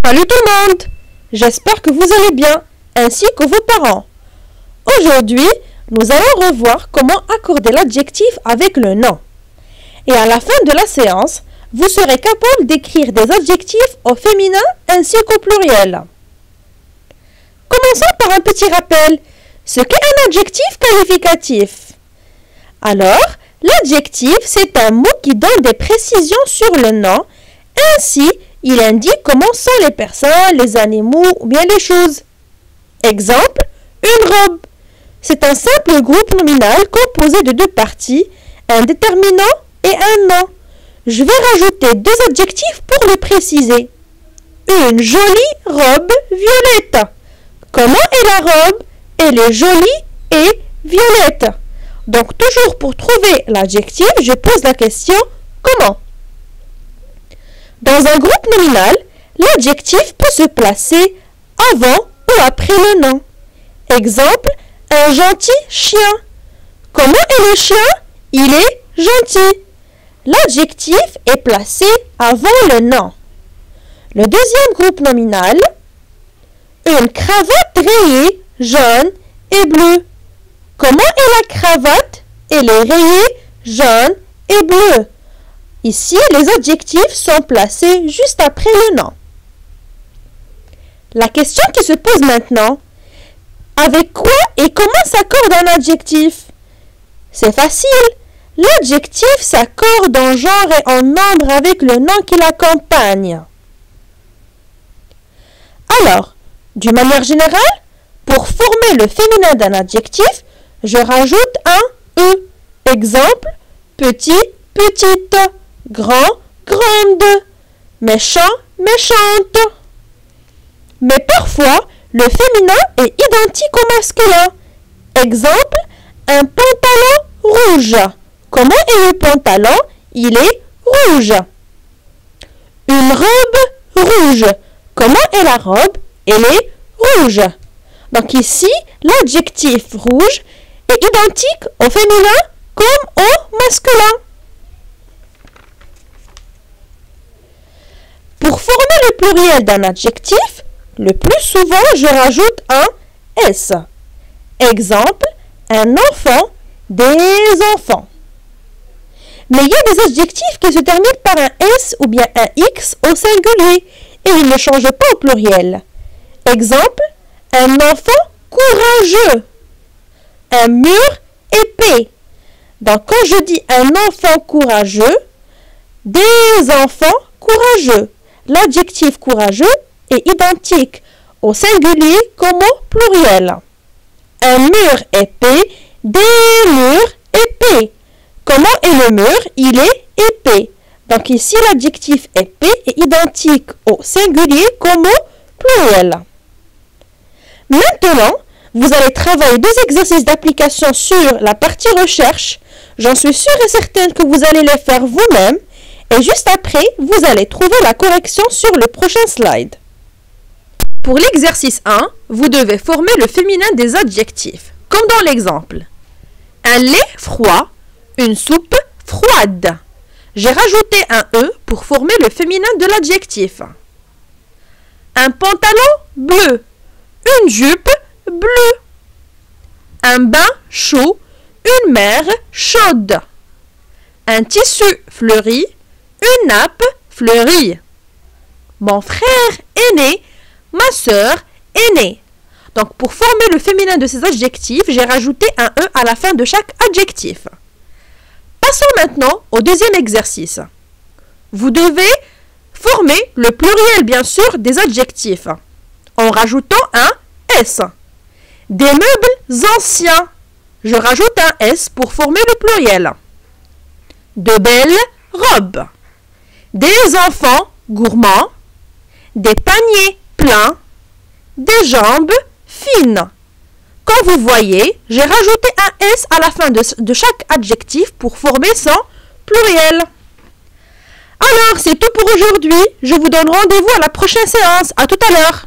Salut tout le monde! J'espère que vous allez bien, ainsi que vos parents. Aujourd'hui, nous allons revoir comment accorder l'adjectif avec le nom. Et à la fin de la séance, vous serez capable d'écrire des adjectifs au féminin ainsi qu'au pluriel. Commençons par un petit rappel. Ce qu'est un adjectif qualificatif. Alors, l'adjectif, c'est un mot qui donne des précisions sur le nom. Ainsi, il indique comment sont les personnes, les animaux ou bien les choses. Exemple, une robe. C'est un simple groupe nominal composé de deux parties, un déterminant et un nom. Je vais rajouter deux adjectifs pour le préciser. Une jolie robe violette. Comment est la robe? Elle est jolie et violette. Donc, toujours pour trouver l'adjectif, je pose la question comment? Dans un groupe nominal, l'adjectif peut se placer avant ou après le nom. Exemple, un gentil chien. Comment est le chien? Il est gentil. L'adjectif est placé avant le nom. Le deuxième groupe nominal, une cravate rayée jaune et bleue. Comment est la cravate? Elle est rayée jaune et bleue. Ici, les adjectifs sont placés juste après le nom. La question qui se pose maintenant, avec quoi et comment s'accorde un adjectif? C'est facile. L'adjectif s'accorde en genre et en nombre avec le nom qui l'accompagne. Alors, d'une manière générale, pour former le féminin d'un adjectif, je rajoute un E. Exemple, petit, petite, grand, grande, méchant, méchante. Mais parfois, le féminin est identique au masculin. Exemple, un pantalon rouge. Comment est le pantalon? Il est rouge. Une robe rouge. Comment est la robe? Elle est rouge. Donc ici, l'adjectif rouge est identique au féminin comme au masculin. Pour former le pluriel d'un adjectif, le plus souvent, je rajoute un S. Exemple, un enfant, des enfants. Mais il y a des adjectifs qui se terminent par un S ou bien un X au singulier et ils ne changent pas au pluriel. Exemple, un enfant courageux. Un mur épais. Donc, quand je dis un enfant courageux, des enfants courageux, l'adjectif courageux est identique au singulier comme au pluriel. Un mur épais, des murs épais. Comment est le mur? Il est épais. Donc ici, l'adjectif épais est identique au singulier comme au pluriel. Maintenant, vous allez travailler deux exercices d'application sur la partie recherche. J'en suis sûre et certaine que vous allez les faire vous-même. Et juste après, vous allez trouver la correction sur le prochain slide. Pour l'exercice 1, vous devez former le féminin des adjectifs, comme dans l'exemple. Un lait froid, une soupe froide. J'ai rajouté un E pour former le féminin de l'adjectif. Un pantalon bleu, une jupe bleue. Un bain chaud, une mer chaude. Un tissu fleuri, une nappe fleurie. Mon frère aîné, ma sœur aînée. Donc, pour former le féminin de ces adjectifs, j'ai rajouté un E à la fin de chaque adjectif. Passons maintenant au deuxième exercice. Vous devez former le pluriel, bien sûr, des adjectifs en rajoutant un S. Des meubles anciens. Je rajoute un S pour former le pluriel. De belles robes. Des enfants gourmands. Des paniers pleins. Des jambes fines. Comme vous voyez, j'ai rajouté un S à la fin de chaque adjectif pour former son pluriel. Alors, c'est tout pour aujourd'hui. Je vous donne rendez-vous à la prochaine séance. À tout à l'heure.